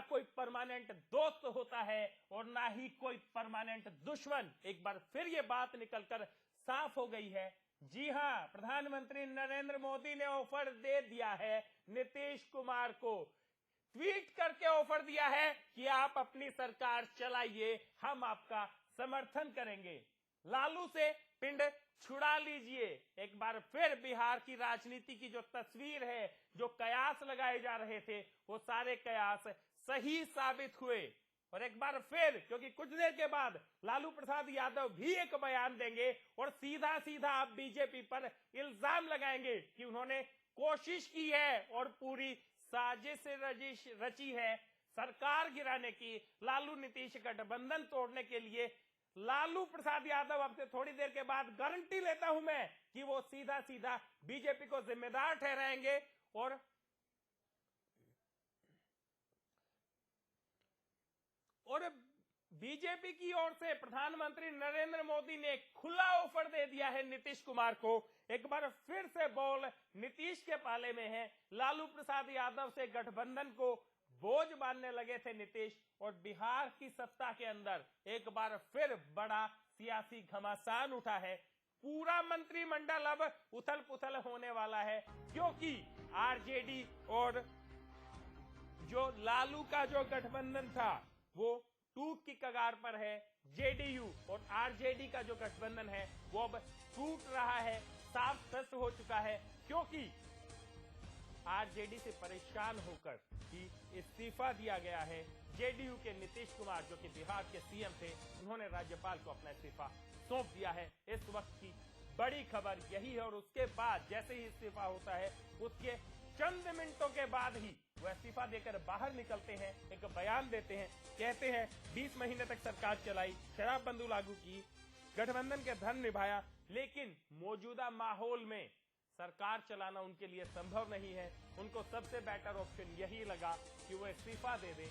कोई परमानेंट दोस्त होता है और ना ही कोई परमानेंट दुश्मन। एक बार फिर ये बात निकलकर साफ हो गई है। जी हां, प्रधानमंत्री नरेंद्र मोदी ने ऑफर दे दिया है नीतीश कुमार को, ट्वीट करके ऑफर दिया है कि आप अपनी सरकार चलाइए, हम आपका समर्थन करेंगे। लालू से पिंड छुड़ा लीजिए। एक बार फिर बिहार की राजनीति की जो तस्वीर है, जो कयास लगाए जा रहे थे, वो सारे कयास सही साबित हुए। और एक बार फिर, क्योंकि कुछ देर के बाद लालू प्रसाद यादव भी एक बयान देंगे और सीधा सीधा आप बीजेपी पर इल्जाम लगाएंगे कि उन्होंने कोशिश की है और पूरी साजिश रची है सरकार गिराने की, लालू नीतीश गठबंधन तोड़ने के लिए। लालू प्रसाद यादव अब से थोड़ी देर के बाद गारंटी लेता हूं मैं कि वो सीधा सीधा बीजेपी को जिम्मेदार ठहराएंगे और बीजेपी की ओर से प्रधानमंत्री नरेंद्र मोदी ने खुला ऑफर दे दिया है नीतीश कुमार को। एक बार फिर से बॉल नीतीश के पाले में है। लालू प्रसाद यादव से गठबंधन को बोझ बांधने लगे थे नीतीश, और बिहार की सत्ता के अंदर एक बार फिर बड़ा सियासी घमासान उठा है। पूरा मंत्रिमंडल अब उथल पुथल होने वाला है, क्योंकि आरजेडी और जो लालू का जो गठबंधन था वो टूट की कगार पर है। जेडीयू और आरजेडी का जो गठबंधन है वो अब टूट रहा है, साफ स्पष्ट हो चुका है, क्योंकि आरजेडी से परेशान होकर ही इस्तीफा दिया गया है। जेडीयू के नीतीश कुमार, जो कि बिहार के सीएम थे, उन्होंने राज्यपाल को अपना इस्तीफा सौंप दिया है। इस वक्त की बड़ी खबर यही है। और उसके बाद जैसे ही इस्तीफा होता है, उसके चंद मिनटों के बाद ही वो इस्तीफा देकर बाहर निकलते हैं, एक बयान देते हैं, कहते हैं 20 महीने तक सरकार चलाई, शराबबंदी लागू की, गठबंधन के धन निभाया, लेकिन मौजूदा माहौल में सरकार चलाना उनके लिए संभव नहीं है। उनको सबसे बेटर ऑप्शन यही लगा कि वो इस्तीफा दे दें।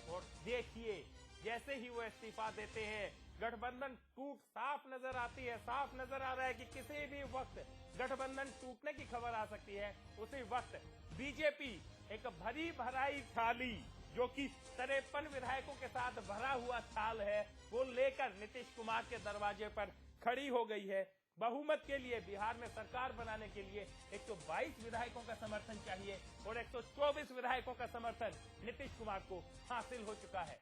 और देखिए, जैसे ही वो इस्तीफा देते हैं, गठबंधन टूट साफ नजर आती है। साफ नजर आ रहा है कि किसी भी वक्त गठबंधन टूटने की खबर आ सकती है। उसी वक्त बीजेपी एक भरी भराई थाली, जो कि 53 विधायकों के साथ भरा हुआ थाल है, वो लेकर नीतीश कुमार के दरवाजे पर खड़ी हो गई है। बहुमत के लिए, बिहार में सरकार बनाने के लिए 122 विधायकों का समर्थन चाहिए और 124 विधायकों का समर्थन नीतीश कुमार को हासिल हो चुका है।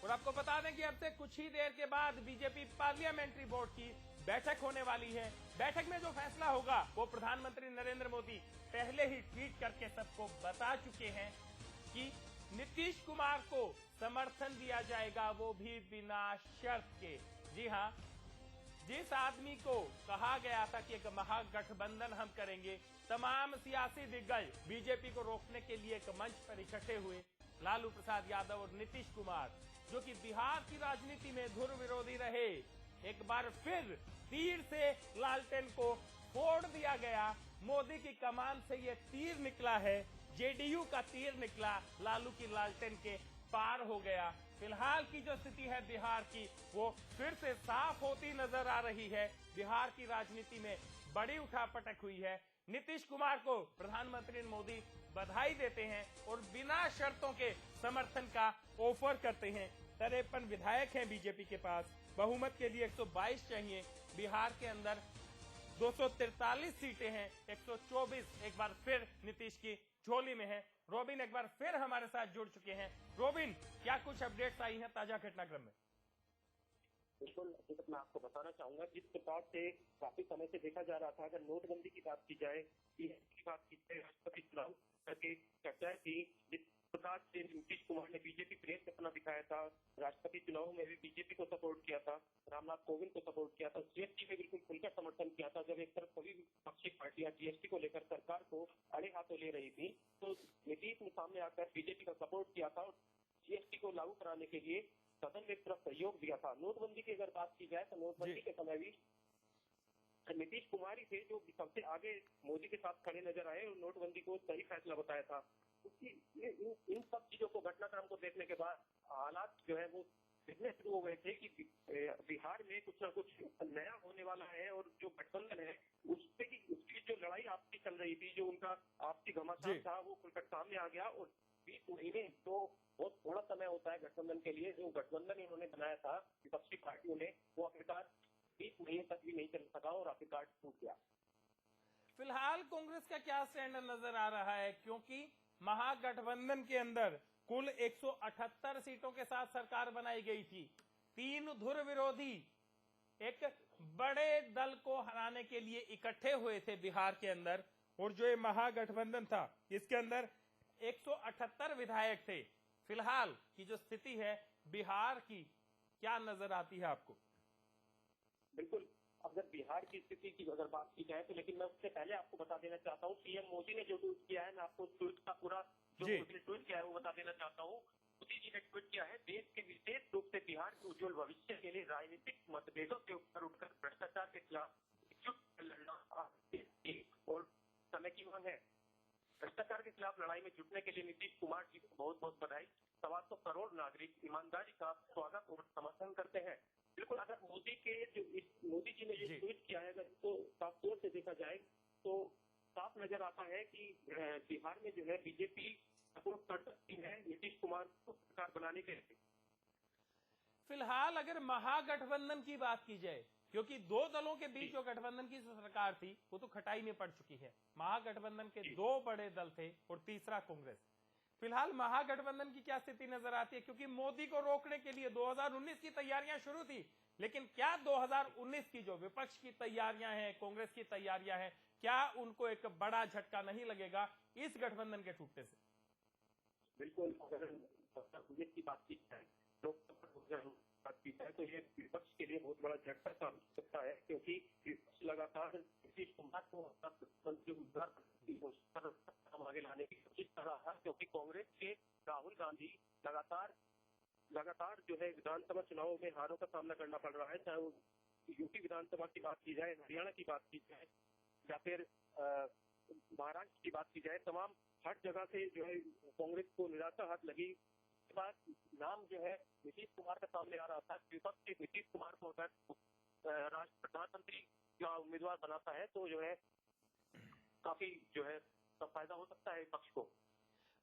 और आपको बता दें कि अब से कुछ ही देर के बाद बीजेपी पार्लियामेंट्री बोर्ड की बैठक होने वाली है। बैठक में जो फैसला होगा वो प्रधानमंत्री नरेंद्र मोदी पहले ही ट्वीट करके सबको बता चुके हैं कि नीतीश कुमार को समर्थन दिया जाएगा, वो भी बिना शर्त के। जी हां, जिस आदमी को कहा गया था कि एक महागठबंधन हम करेंगे, तमाम सियासी दिग्गज बीजेपी को रोकने के लिए एक मंच पर इकट्ठे हुए। लालू प्रसाद यादव और नीतीश कुमार, जो कि बिहार की राजनीति में धुर विरोधी रहे, एक बार फिर तीर से लालटेन को फोड़ दिया गया। मोदी की कमान से ये तीर निकला है, जेडीयू का तीर निकला, लालू की लालटेन के पार हो गया। फिलहाल की जो स्थिति है बिहार की, वो फिर से साफ होती नजर आ रही है। बिहार की राजनीति में बड़ी उठापटक हुई है। नीतीश कुमार को प्रधानमंत्री मोदी बधाई देते हैं और बिना शर्तों के समर्थन का ऑफर करते हैं। 53 विधायक हैं बीजेपी के पास, बहुमत के लिए 122 चाहिए। बिहार के अंदर 243 सीटें हैं, 124 एक बार फिर नीतीश की झोली में है। रोबिन एक बार फिर हमारे साथ जुड़ चुके हैं। रोबिन, क्या कुछ अपडेट्स आई हैं ताजा घटनाक्रम में? बिल्कुल, हकीकत मैं आपको बताना चाहूंगा, जिस प्रकार से काफी समय से देखा जा रहा था, अगर नोटबंदी की बात की जाए, की बात की जाए, राष्ट्रपति चुनाव करके चर्चाएं थी, जिस प्रकार से नीतीश कुमार ने बीजेपी प्रेस अपना दिखाया था, राष्ट्रपति चुनाव में भी बीजेपी को सपोर्ट किया था, रामनाथ कोविंद को सपोर्ट किया था, जीएसटी में बिल्कुल खुलकर समर्थन किया था। जब एक तरफ सभी विपक्षी पार्टियां जीएसटी को लेकर सरकार को अड़े हाथों ले रही थी, तो नीतीश ने सामने आकर बीजेपी का सपोर्ट किया था और जीएसटी को लागू कराने के लिए सदन में एक तरफ सहयोग दिया था। नोटबंदी की अगर बात की जाए तो नोटबंदी के समय भी नीतीश कुमार ही थे जो सबसे आगे मोदी के साथ खड़े नजर आए और नोटबंदी को सही फैसला बताया था। इन सब चीजों को, घटनाक्रम को देखने के बाद हालात जो है वो दिखने शुरू हो गए थे कि बिहार में कुछ ना कुछ नया होने वाला है और जो गठबंधन है उसकी जो लड़ाई चल रही थी, जो उनका आपसी घमासान था, वो खुलकर सामने आ गया। और 20 महीने तो बहुत थोड़ा समय होता है गठबंधन के लिए। जो गठबंधन इन्होंने बनाया था विपक्षी पार्टियों ने, वो आखिरकार 20 महीने तक भी नहीं चल सका और आखिरकार टूट गया। फिलहाल कांग्रेस का क्या स्टैंड नजर आ रहा है, क्योंकि महागठबंधन के अंदर कुल 178 सीटों के साथ सरकार बनाई गई थी। 3 धुर विरोधी एक बड़े दल को हराने के लिए इकट्ठे हुए थे बिहार के अंदर, और जो ये महागठबंधन था इसके अंदर 178 विधायक थे। फिलहाल की जो स्थिति है बिहार की, क्या नजर आती है आपको? बिल्कुल, अगर बिहार की स्थिति की अगर बात की जाए तो, लेकिन मैं उससे पहले आपको बता देना चाहता हूँ, पीएम मोदी ने जो ट्वीट किया है, मैं आपको ट्वीट का पूरा जो ट्वीट किया है वो बता देना चाहता हूँ। मोदी जी ने ट्वीट किया है, देश के विशेष रूप से बिहार के उज्जवल भविष्य के लिए राजनीतिक मतभेदों से ऊपर उठकर भ्रष्टाचार के खिलाफ एकजुट लड़ना और समय की मांग है। भ्रष्टाचार के खिलाफ लड़ाई में जुटने के लिए नीतीश कुमार जी को बहुत बहुत बधाई। 125 करोड़ नागरिक ईमानदारी का स्वागत और समर्थन करते हैं। बिल्कुल, अगर मोदी जी ने जो ट्वीट किया है, अगर इसको साफ तौर से देखा जाए तो साफ नजर आता है कि बिहार में जो है बीजेपी सपोर्ट कर सकती है नीतीश कुमार को सरकार बनाने के लिए। फिलहाल अगर महागठबंधन की बात की जाए, क्योंकि 2 दलों के बीच जो गठबंधन की सरकार थी वो तो खटाई में पड़ चुकी है। महागठबंधन के 2 बड़े दल थे और तीसरा कांग्रेस। फिलहाल महागठबंधन की क्या स्थिति नजर आती है, क्योंकि मोदी को रोकने के लिए 2019 की तैयारियां शुरू थी, लेकिन क्या 2019 की जो विपक्ष की तैयारियां हैं, कांग्रेस की तैयारियां हैं, क्या उनको एक बड़ा झटका नहीं लगेगा इस गठबंधन के टूटने से? बिल्कुल, अगर 2019 की बात की जाए, लोकसभा बात की जाए तो ये विपक्ष के लिए बहुत बड़ा झटका साबित हो सकता है, क्योंकि विपक्ष लगातार नीतीश कुमार को आगे लाने की कोशिश कर रहा है, क्योंकि कांग्रेस के राहुल गांधी लगातार जो है विधानसभा चुनावों में हारों का सामना करना पड़ रहा है। चाहे वो यूपी विधानसभा की बात की जाए, हरियाणा की बात की जाए या फिर महाराष्ट्र की बात की जाए, तमाम हर जगह से जो है कांग्रेस को निराशा हाथ लगी। इसके बाद नाम जो है नीतीश कुमार का सामने आ रहा था। विपक्ष के नीतीश कुमार को अगर प्रधानमंत्री का उम्मीदवार बनाता है तो जो है काफी जो है फायदा हो सकता है विपक्ष को।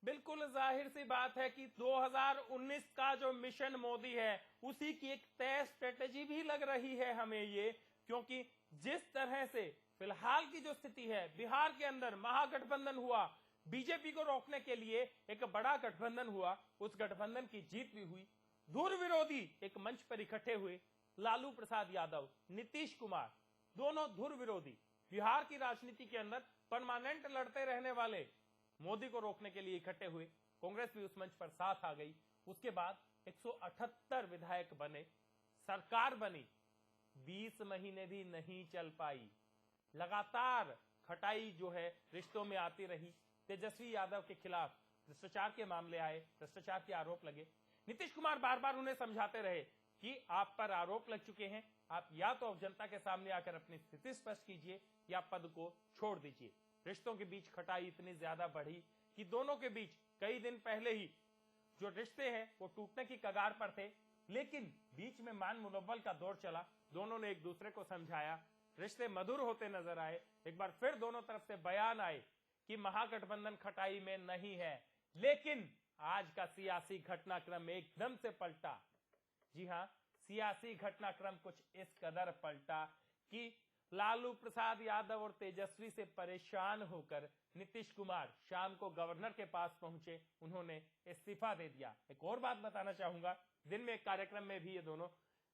बिल्कुल जाहिर सी बात है कि 2019 का जो मिशन मोदी है उसी की एक तय स्ट्रेटेजी भी लग रही है हमें ये, क्योंकि जिस तरह से फिलहाल की जो स्थिति है बिहार के अंदर महागठबंधन हुआ, बीजेपी को रोकने के लिए एक बड़ा गठबंधन हुआ, उस गठबंधन की जीत भी हुई। धुर विरोधी एक मंच पर इकट्ठे हुए, लालू प्रसाद यादव, नीतीश कुमार, दोनों धुर विरोधी बिहार की राजनीति के अंदर परमानेंट लड़ते रहने वाले मोदी को रोकने के लिए इकट्ठे हुए। कांग्रेस भी उस मंच पर साथ आ गई। उसके बाद 178 विधायक बने, सरकार बनी, 20 महीने भी नहीं चल पाई। लगातार खटाई जो है रिश्तों में आती रही। तेजस्वी यादव के खिलाफ भ्रष्टाचार के मामले आए, भ्रष्टाचार के आरोप लगे। नीतीश कुमार बार बार उन्हें समझाते रहे कि आप पर आरोप लग चुके हैं, आप या तो अब जनता के सामने आकर अपनी स्थिति स्पष्ट कीजिए या पद को छोड़ दीजिए। रिश्तों के बीच खटाई इतनी ज्यादा बढ़ी कि दोनों के बीच कई दिन पहले ही जो रिश्ते हैं वो टूटने की कगार पर थे, लेकिन बीच में मान मुनव्वल का दौर चला। दोनों ने एक दूसरे को समझाया, रिश्ते मधुर होते नजर आए। एक बार फिर दोनों तरफ से बयान आए कि महागठबंधन खटाई में नहीं है, लेकिन आज का सियासी घटनाक्रम एकदम से पलटा। जी हां, सियासी घटनाक्रम कुछ इस कदर पलटा कि लालू प्रसाद यादव और तेजस्वी से परेशान होकर नीतीश कुमार शाम को गवर्नर के पास पहुंचे, उन्होंने इस्तीफा दे दिया। एक और बात बताना चाहूंगा, दिन में एक कार्यक्रम में भी ये दोनों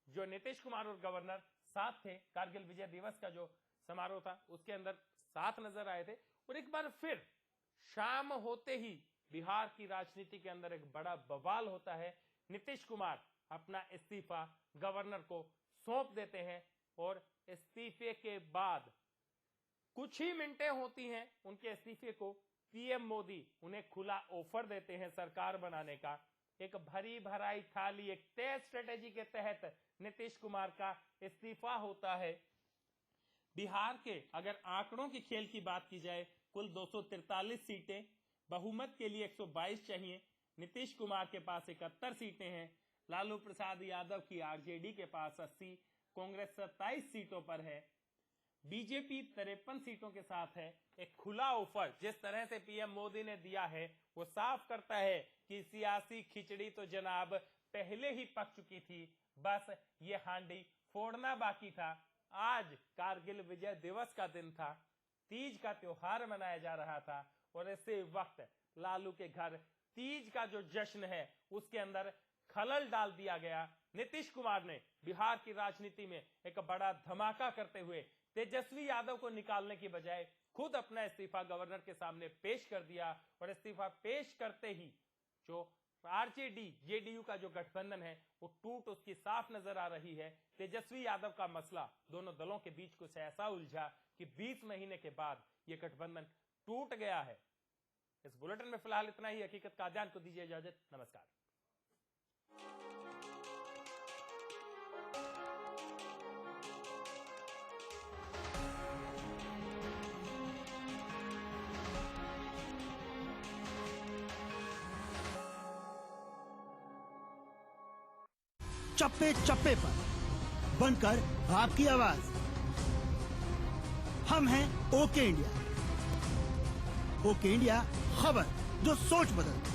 जो नीतीश कुमार और गवर्नर साथ थे, कारगिल विजय दिवस का जो समारोह था उसके अंदर साथ नजर आए थे। और एक बार फिर शाम होते ही बिहार की राजनीति के अंदर एक बड़ा बवाल होता है। नीतीश कुमार अपना इस्तीफा गवर्नर को सौंप देते हैं और इस्तीफे के बाद कुछ ही मिनटें होती हैं उनके इस्तीफे को, पीएम मोदी उन्हें खुला ऑफर देते हैं सरकार बनाने का। एक भरी भराई थाली, एक तय स्ट्रेटेजी के तहत नीतीश कुमार का इस्तीफा होता है। बिहार के अगर आंकड़ों के खेल की बात की जाए, कुल 243 सीटें, बहुमत के लिए 122 चाहिए। नीतीश कुमार के पास 71 सीटें हैं, लालू प्रसाद यादव की आरजेडी के पास 80, कांग्रेस 27 सीटों पर है। बीजेपी 53 सीटों के साथ है। एक खुला ऑफर जिस तरह से पीएम मोदी ने दिया है वो साफ करता है कि सियासी खिचड़ी तो जनाब पहले ही पक चुकी थी, बस ये हांडी फोड़ना बाकी था। आज कारगिल विजय दिवस का दिन था, तीज का त्योहार मनाया जा रहा था और इसी वक्त लालू के घर तीज का जो जश्न है उसके अंदर खलल डाल दिया गया। नीतीश कुमार ने बिहार की राजनीति में एक बड़ा धमाका करते हुए तेजस्वी यादव को निकालने की बजाय खुद अपना इस्तीफा गवर्नर के सामने पेश कर दिया और इस्तीफा पेश करते ही जो आरजेडी जेडीयू का जो गठबंधन है वो टूट उसकी साफ नजर आ रही है। तेजस्वी यादव का मसला दोनों दलों के बीच कुछ ऐसा उलझा कि 20 महीने के बाद ये गठबंधन टूट गया है। इस बुलेटिन में फिलहाल इतना ही। हकीकत का अध्ययन को दीजिए इजाजत। नमस्कार। चप्पे चप्पे पर बनकर आपकी आवाज। हम हैं ओके इंडिया। ओके इंडिया, खबर जो सोच बदलती।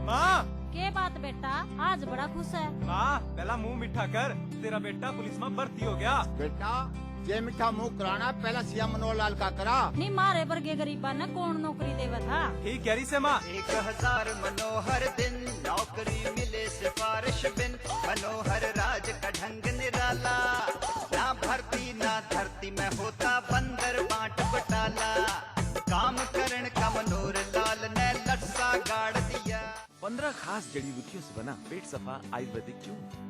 माँ, के बात बेटा आज बड़ा खुश है। माँ पहला मुंह मीठा कर, तेरा बेटा पुलिस में भर्ती हो गया। बेटा जे मीठा मुंह कराना पहला सीएम मनोहर लाल का करा। नी मारे वर्गे गरीबा ने कौन नौकरी देवा था। ठीक कह रही से माँ। 1000 मनोहर दिन नौकरी मिले सिफारिश बिन, मनोहर राज का ढंग निराला, ना भर्ती ना धरती में होता बंदर बांट बटाला, काम करण का मनोहर लाल ने लटसा गाड़ दिया। 15 खास जड़ी बूटियों से बना पेट सफा आयुर्वेदिक चूर्ण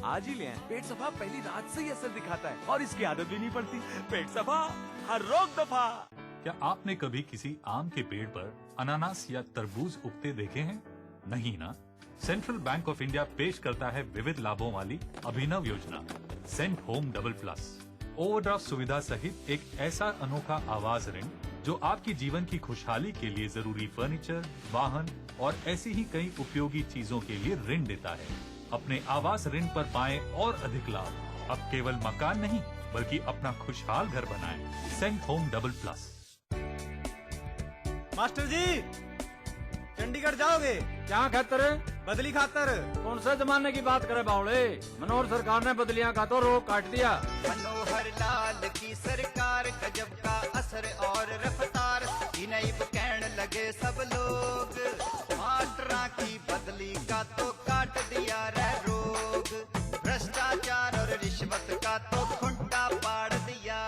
आज ही ले आए। पेट सफा पहली रात से ही असर दिखाता है और इसकी आदत भी नहीं पड़ती। पेट सफा, हर रोग दफा। क्या आपने कभी किसी आम के पेड़ पर अनानास या तरबूज उगते देखे हैं? नहीं ना? सेंट्रल बैंक ऑफ इंडिया पेश करता है विविध लाभों वाली अभिनव योजना cent home double plus. Overdraft सुविधा सहित एक ऐसा अनोखा आवास ऋण जो आपकी जीवन की खुशहाली के लिए जरूरी फर्नीचर, वाहन और ऐसी ही कई उपयोगी चीजों के लिए ऋण देता है। अपने आवास ऋण पर पाएं और अधिक लाभ। अब केवल मकान नहीं बल्कि अपना खुशहाल घर बनाएं। Saint home double plus. Master ji, Chandigarh जाओगे? क्या खातर? बदली खातर। कौन सा जमाने की बात करे बावड़े? मनोहर सरकार ने बदलियां का तो रोक काट दिया। मनोहर लाल की सरकार गजब का असर और रफ्तार, इन्हीं कहने लगे सब लोग, मास्टरा की बदली का तो काट दिया रे रोग, भ्रष्टाचार और रिश्वत का तो खुंटा पाड़ दिया।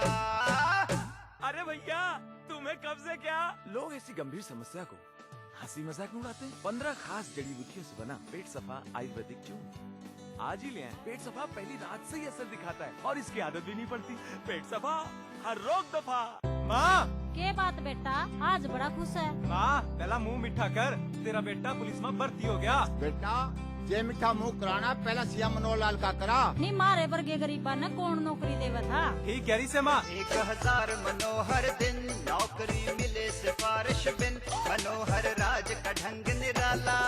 अरे भैया, तुम्हें कब से क्या? लोग ऐसी गंभीर समस्या को हंसी मजाक में उड़ाते हैं। 15 खास जड़ी बूटियों से बना पेट सफा आयुर्वेदिक चूर्ण आज ही ले आए। पेट सफा पहली रात से ही असर दिखाता है और इसकी आदत भी नहीं पड़ती। पेट सफा, हर रोग दफा। माँ, के बात बेटा आज बड़ा खुश है। माँ पहला मुंह मीठा कर, तेरा बेटा पुलिस में भर्ती हो गया। बेटा जे मीठा मुंह कराना पहला सीएम मनोहर लाल का करा। नी मारे वर्गे गरीबा ने कौन नौकरी देवा था। ठीक कह रही से माँ। 1000 मनोहर दिन नौकरी मिले सिफारिश बिन, मनोहर राज का ढंग निराला,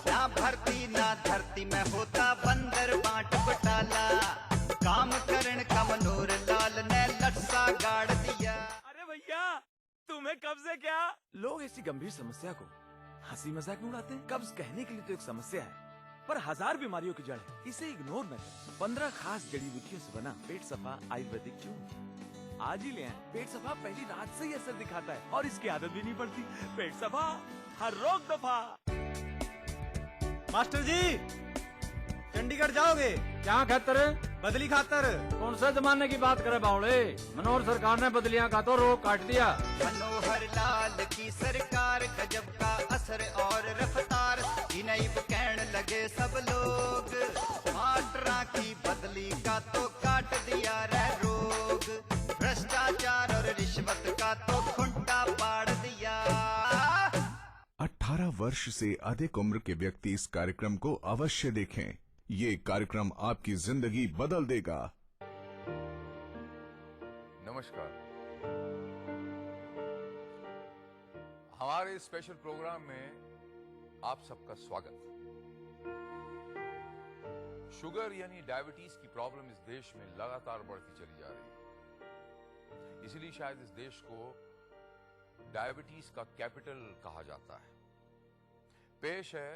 ना भर्ती ना धरती में होता बंदर बांट बटाला, काम करण का मनोहर लाल ने लटसा गाड़ दिया। अरे भैया, तुम्हें कब से क्या? लोग ऐसी गंभीर समस्या को हंसी मजाक में उड़ाते हैं। कब्ज कहने के लिए तो एक समस्या है पर 1000 बीमारियों की जड़ है, इसे इग्नोर न करें। 15 खास जड़ी बूटियों से बना पेट सफा आयुर्वेदिक चूर्ण आज ही ले आए। पेट सफा पहली रात से ही असर दिखाता है और इसकी आदत भी नहीं पड़ती। पेट सफा, हर रोग दफा। मास्टर जी, चंडीगढ़ जाओगे? क्या खातर? बदली खातर। कौन सा जमाने की बात करे बावड़े? मनोहर सरकार ने बदलियां का तो रोक काट दिया। मनोहर लाल की सरकार गजब का असर और रफ्तार, इन्हीं कहने लगे सब लोग, मास्टरा की बदली का तो काट दिया रे रोग, भ्रष्टाचार और रिश्वत का तो खुंटा पाड़ दिया। 18 वर्ष से अधिक उम्र के व्यक्ति इस कार्यक्रम को अवश्य देखें। ये कार्यक्रम आपकी जिंदगी बदल देगा। नमस्कार। हमारे स्पेशल प्रोग्राम में आप सबका स्वागत। शुगर यानी डायबिटीज की प्रॉब्लम इस देश में लगातार बढ़ती चली जा रही है, इसलिए शायद इस देश को डायबिटीज का कैपिटल कहा जाता है। पेश है